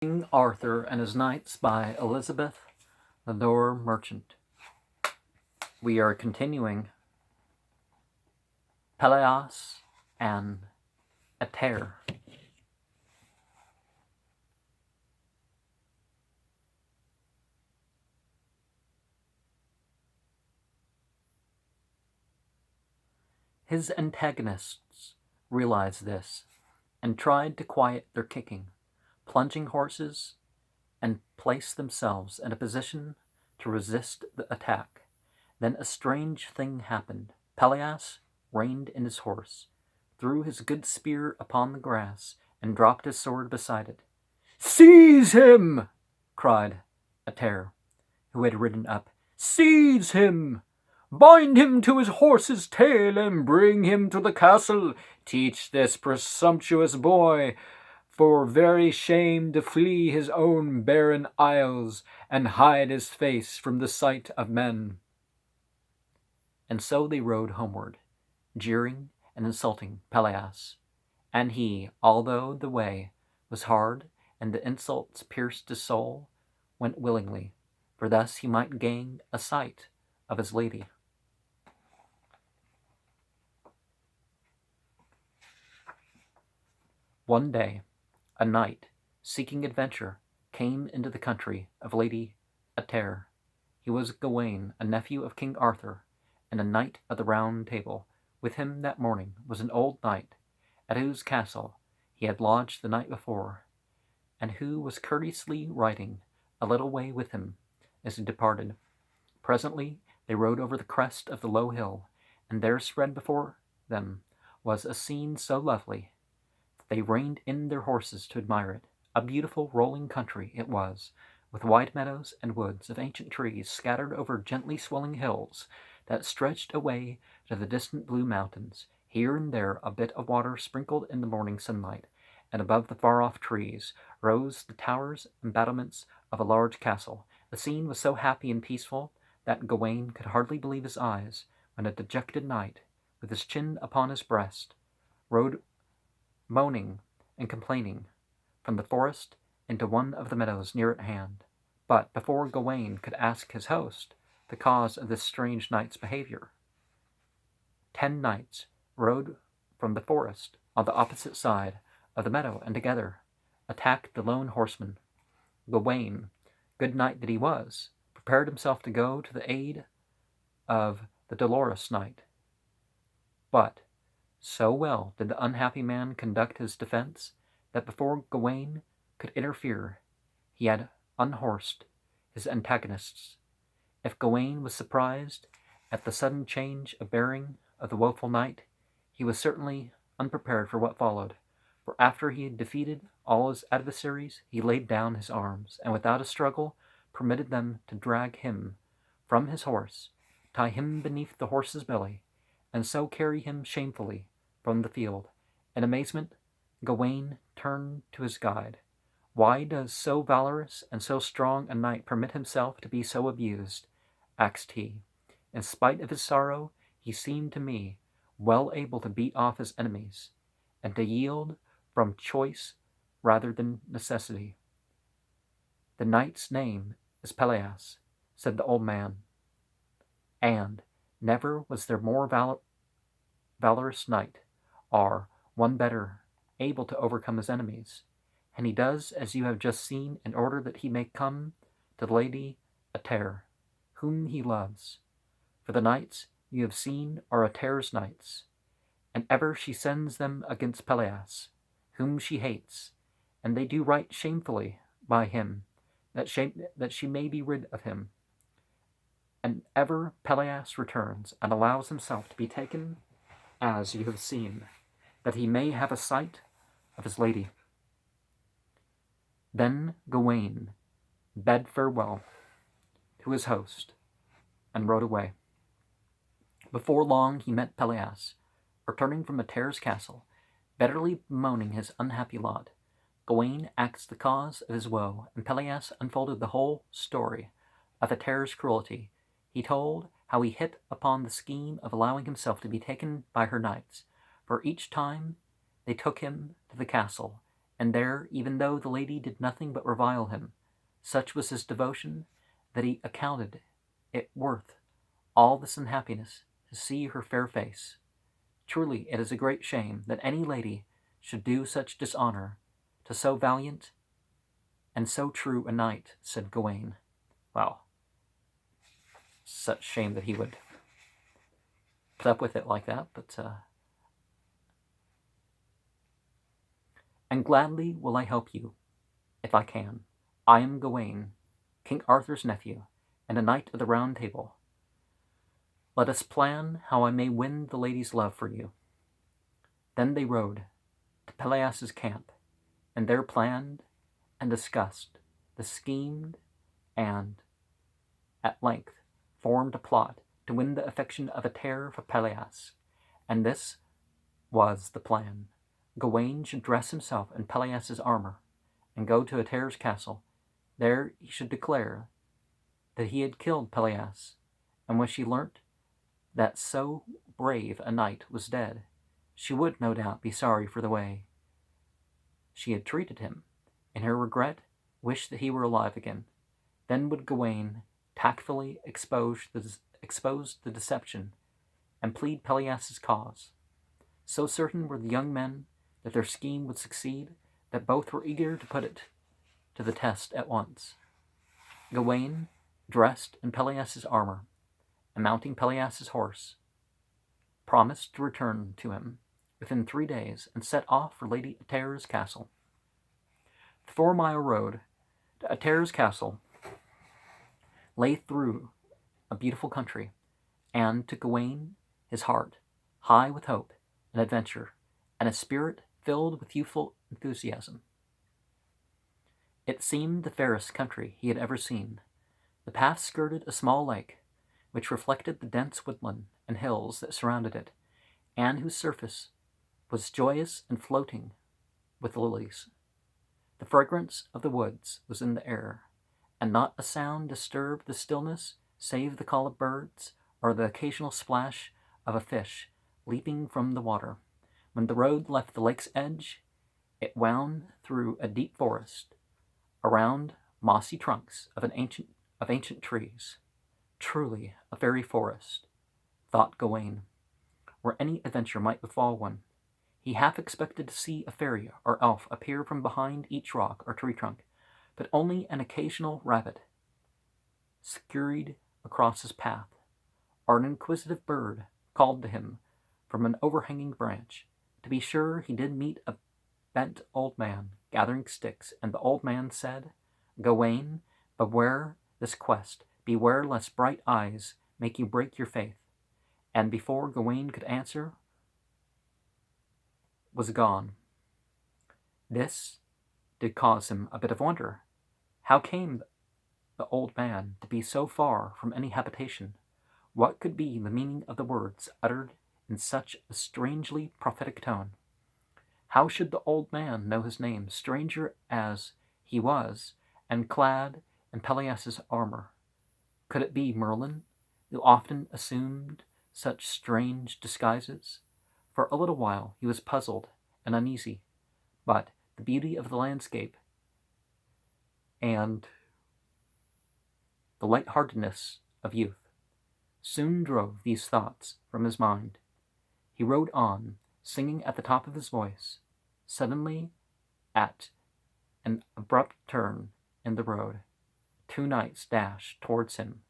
King Arthur and His Knights by Elizabeth Lodor Merchant. We are continuing Pelleas and Ettarre. His antagonists realized this and tried to quiet their kicking, plunging horses, and place themselves in a position to resist the attack. Then a strange thing happened. Pelleas reined in his horse, threw his good spear upon the grass, and dropped his sword beside it. "Seize him!" cried Ettarre, who had ridden up. "Seize him! Bind him to his horse's tail and bring him to the castle. Teach this presumptuous boy for very shame to flee his own barren isles and hide his face from the sight of men." And so they rode homeward, jeering and insulting Pelleas. And he, although the way was hard and the insults pierced his soul, went willingly, for thus he might gain a sight of his lady. One day, a knight, seeking adventure, came into the country of Lady Ettarre. He was Gawain, a nephew of King Arthur, and a knight of the Round Table. With him that morning was an old knight, at whose castle he had lodged the night before, and who was courteously riding a little way with him as he departed. Presently they rode over the crest of the low hill, and there spread before them was a scene so lovely that they reined in their horses to admire it. A beautiful rolling country it was, with wide meadows and woods of ancient trees scattered over gently swelling hills that stretched away to the distant blue mountains. Here and there a bit of water sprinkled in the morning sunlight, and above the far-off trees rose the towers and battlements of a large castle. The scene was so happy and peaceful that Gawain could hardly believe his eyes when a dejected knight, with his chin upon his breast, rode moaning and complaining from the forest into one of the meadows near at hand. But before Gawain could ask his host the cause of this strange knight's behavior, 10 knights rode from the forest on the opposite side of the meadow, and together attacked the lone horseman. Gawain, good knight that he was, prepared himself to go to the aid of the dolorous knight. But so well did the unhappy man conduct his defense that before Gawain could interfere, he had unhorsed his antagonists. If Gawain was surprised at the sudden change of bearing of the woeful knight, he was certainly unprepared for what followed, for after he had defeated all his adversaries, he laid down his arms, and without a struggle permitted them to drag him from his horse, tie him beneath the horse's belly, and so carry him shamefully from the field. In amazement, Gawain turned to his guide. "Why does so valorous and so strong a knight permit himself to be so abused?" asked he. "In spite of his sorrow, he seemed to me well able to beat off his enemies, and to yield from choice rather than necessity." "The knight's name is Pelleas," said the old man, "and never was there more valorous knight, or one better able to overcome his enemies. And he does as you have just seen in order that he may come to the Lady Ettarre, whom he loves. For the knights you have seen are Ettarre's knights, and ever she sends them against Pelleas, whom she hates, and they do right shamefully by him, that she may be rid of him. And ever Pelleas returns and allows himself to be taken as you have seen, that he may have a sight of his lady." Then Gawain bade farewell to his host and rode away. Before long he met Pelleas, returning from Ettarre's castle, bitterly bemoaning his unhappy lot. Gawain asked the cause of his woe, and Pelleas unfolded the whole story of Ettarre's cruelty. He told how he hit upon the scheme of allowing himself to be taken by her knights, for each time they took him to the castle and there, even though the lady did nothing but revile him, such was his devotion that he accounted it worth all this unhappiness to see her fair face. Truly it is a great shame that any lady should do such dishonor to so valiant and so true a knight, said Gawain. Well, such shame that he would put up with it like that, but and gladly will I help you, if I can. I am Gawain, King Arthur's nephew, and a knight of the Round Table. Let us plan how I may win the lady's love for you. Then they rode to Pelleas' camp, and there planned and discussed, schemed, and, at length, formed a plot to win the affection of Ettarre for Pelleas. And this was the plan. Gawain should dress himself in Pelleas' armor, and go to Ettarre's castle. There he should declare that he had killed Pelleas, and when she learnt that so brave a knight was dead, she would no doubt be sorry for the way she had treated him, and her regret wish that he were alive again. Then would Gawain tactfully expose the deception and plead Pelleas' cause. So certain were the young men that their scheme would succeed that both were eager to put it to the test at once. Gawain, dressed in Pelleas' armor, and mounting Pelleas' horse, promised to return to him within 3 days and set off for Lady Ettarre's castle. The 4-mile road to Ettarre's castle lay through a beautiful country, and to Gawain, his heart, high with hope and adventure, and a spirit filled with youthful enthusiasm, it seemed the fairest country he had ever seen. The path skirted a small lake, which reflected the dense woodland and hills that surrounded it, and whose surface was joyous and floating with lilies. The fragrance of the woods was in the air, and not a sound disturbed the stillness save the call of birds or the occasional splash of a fish leaping from the water. When the road left the lake's edge, it wound through a deep forest, around mossy trunks of ancient trees. Truly a fairy forest, thought Gawain, where any adventure might befall one. He half expected to see a fairy or elf appear from behind each rock or tree trunk, but only an occasional rabbit scurried across his path, or an inquisitive bird called to him from an overhanging branch. To be sure, he did meet a bent old man gathering sticks, and the old man said, Gawain, beware this quest, beware lest bright eyes make you break your faith. And before Gawain could answer, was gone. This did cause him a bit of wonder. How came the old man to be so far from any habitation? What could be the meaning of the words uttered in such a strangely prophetic tone? How should the old man know his name, stranger as he was, and clad in Pelleas' armor? Could it be Merlin, who often assumed such strange disguises? For a little while he was puzzled and uneasy, but the beauty of the landscape and the light-heartedness of youth soon drove these thoughts from his mind. He rode on, singing at the top of his voice. Suddenly, at an abrupt turn in the road, 2 knights dashed towards him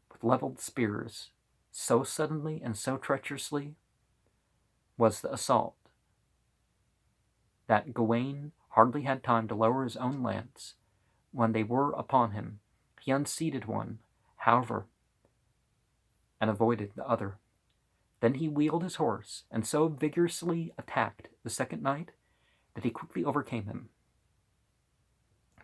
with leveled spears. So suddenly and so treacherously was the assault that Gawain hardly had time to lower his own lance. When they were upon him, he unseated one, however, and avoided the other. Then he wheeled his horse, and so vigorously attacked the second knight that he quickly overcame him.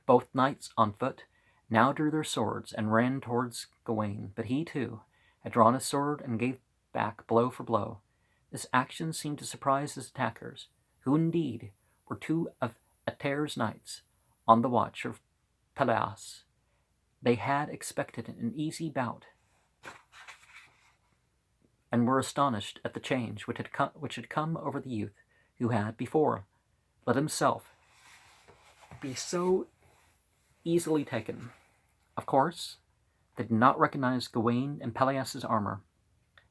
Both knights on foot now drew their swords and ran towards Gawain, but he too had drawn his sword and gave back blow for blow. This action seemed to surprise his attackers, who indeed were 2 of Ettarre's knights on the watch for Pelleas. They had expected an easy bout, and were astonished at the change which had come over the youth, who had before let himself be so easily taken. Of course, they did not recognize Gawain and Pelleas' armor.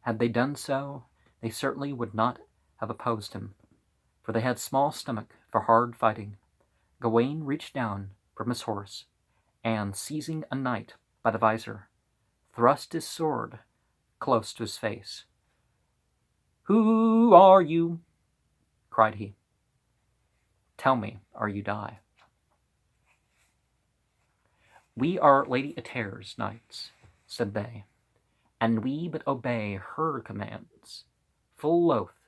Had they done so, they certainly would not have opposed him, for they had small stomach for hard fighting. Gawain reached down from his horse, and, seizing a knight by the visor, thrust his sword close to his face. "Who are you?" cried he. "Tell me, or you die." "We are Lady Ettarre's knights," said they, "and we but obey her commands. Full loath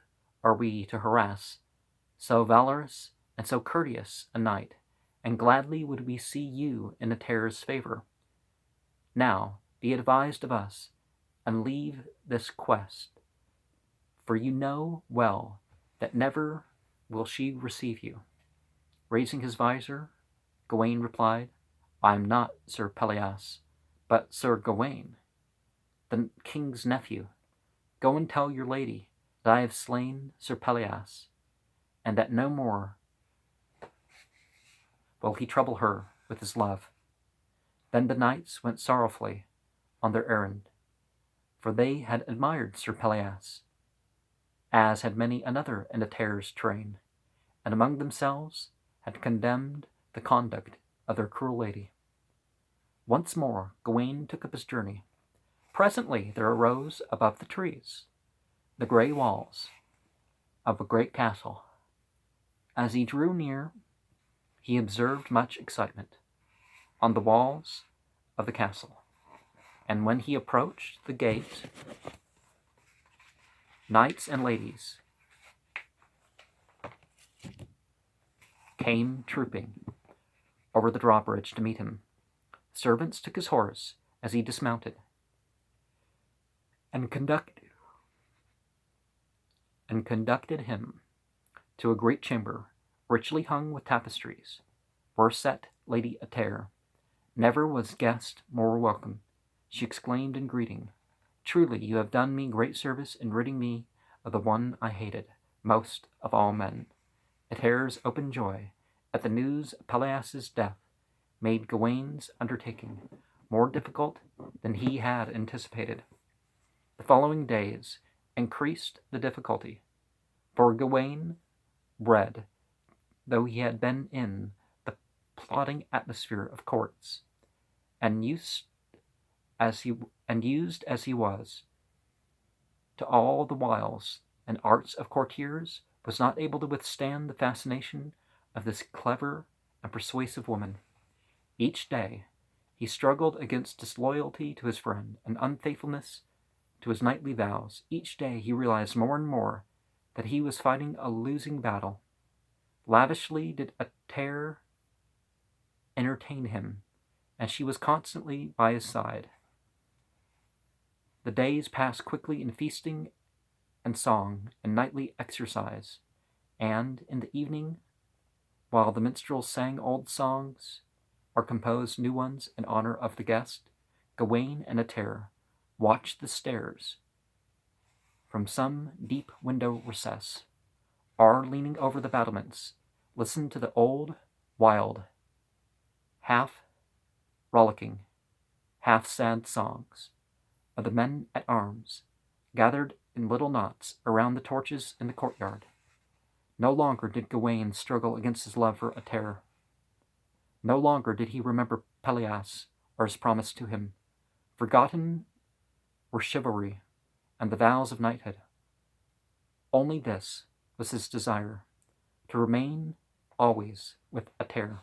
are we to harass so valorous and so courteous a knight, and gladly would we see you in Ettarre's favor. Now be advised of us, and leave this quest, for you know well that never will she receive you." Raising his visor, Gawain replied, "I am not Sir Pelleas, but Sir Gawain, the king's nephew. Go and tell your lady that I have slain Sir Pelleas, and that no more will he trouble her with his love." Then the knights went sorrowfully on their errand, for they had admired Sir Pelleas, as had many another in Ettarre's train, and among themselves had condemned the conduct of their cruel lady. Once more Gawain took up his journey. Presently there arose above the trees the grey walls of a great castle. As he drew near, he observed much excitement on the walls of the castle, and when he approached the gate, knights and ladies came trooping over the drawbridge to meet him. Servants took his horse as he dismounted, and conducted him to a great chamber, richly hung with tapestries, where sat Lady Ettarre. Never was guest more welcome. She exclaimed in greeting, "Truly you have done me great service in ridding me of the one I hated most of all men." Ettarre's open joy at the news of Pelleas' death made Gawain's undertaking more difficult than he had anticipated. The following days increased the difficulty, for Gawain, bred though he had been in the plodding atmosphere of courts, and used as he was to all the wiles and arts of courtiers, was not able to withstand the fascination of this clever and persuasive woman. Each day he struggled against disloyalty to his friend and unfaithfulness to his knightly vows. Each day he realized more and more that he was fighting a losing battle. Lavishly did Ettarre entertain him, and she was constantly by his side. The days passed quickly in feasting and song and knightly exercise, and in the evening, while the minstrels sang old songs or composed new ones in honor of the guest, Gawain and Ettarre watched the stairs from some deep window recess, or leaning over the battlements, listened to the old, wild, half rollicking, half sad songs of the men at arms, gathered in little knots around the torches in the courtyard. No longer did Gawain struggle against his love for Ettarre. No longer did he remember Pelleas or his promise to him. Forgotten were chivalry and the vows of knighthood. Only this was his desire, to remain always with Ettarre.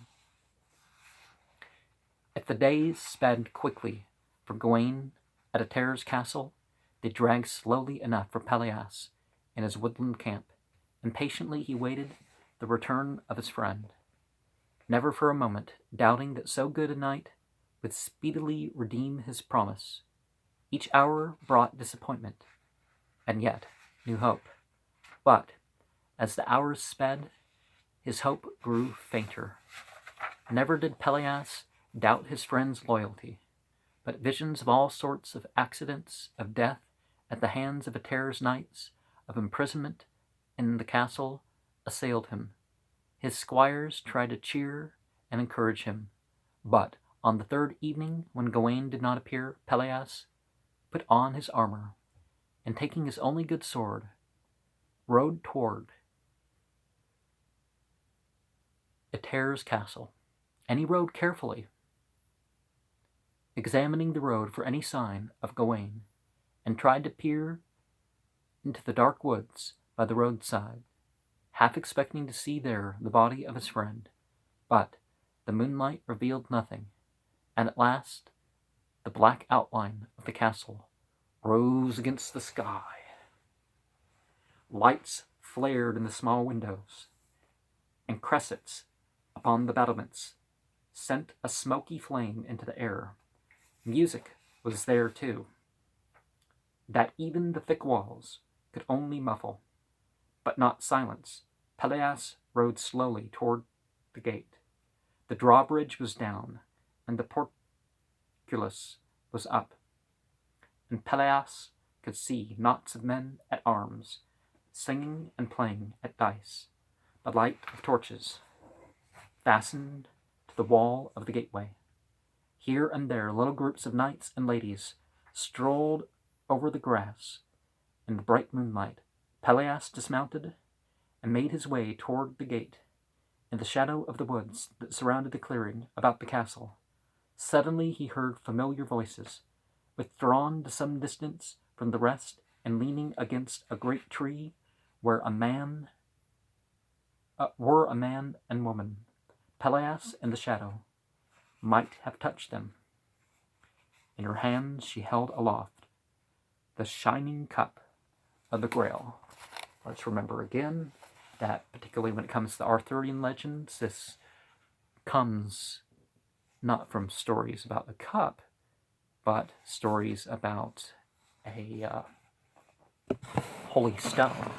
If the days sped quickly for Gawain at Ettarre's castle, they dragged slowly enough for Pelleas in his woodland camp, and patiently he waited the return of his friend, never for a moment doubting that so good a knight would speedily redeem his promise. Each hour brought disappointment, and yet new hope. But as the hours sped, his hope grew fainter. Never did Pelleas doubt his friend's loyalty, but visions of all sorts of accidents, of death at the hands of Ettarre's knights, of imprisonment in the castle, assailed him. His squires tried to cheer and encourage him. But on the third evening, when Gawain did not appear, Pelleas put on his armor, and taking his only good sword, rode toward Ettarre's castle. And he rode carefully, examining the road for any sign of Gawain, and tried to peer into the dark woods by the roadside, half expecting to see there the body of his friend. But the moonlight revealed nothing, and at last the black outline of the castle rose against the sky. Lights flared in the small windows, and cressets upon the battlements sent a smoky flame into the air. Music was there too, that even the thick walls could only muffle, but not silence. Pelleas rode slowly toward the gate. The drawbridge was down, and the portcullis was up, and Pelleas could see knots of men at arms, singing and playing at dice. The light of torches fastened to the wall of the gateway. Here and there little groups of knights and ladies strolled over the grass in the bright moonlight. Pelleas dismounted and made his way toward the gate. In the shadow of the woods that surrounded the clearing about the castle, suddenly he heard familiar voices, withdrawn to some distance from the rest and leaning against a great tree were a man and woman. Pelleas, in the shadow, might have touched them. In her hands she held aloft the shining cup of the Grail. Let's remember again that, particularly when it comes to Arthurian legends, this comes not from stories about the cup, but stories about a holy stone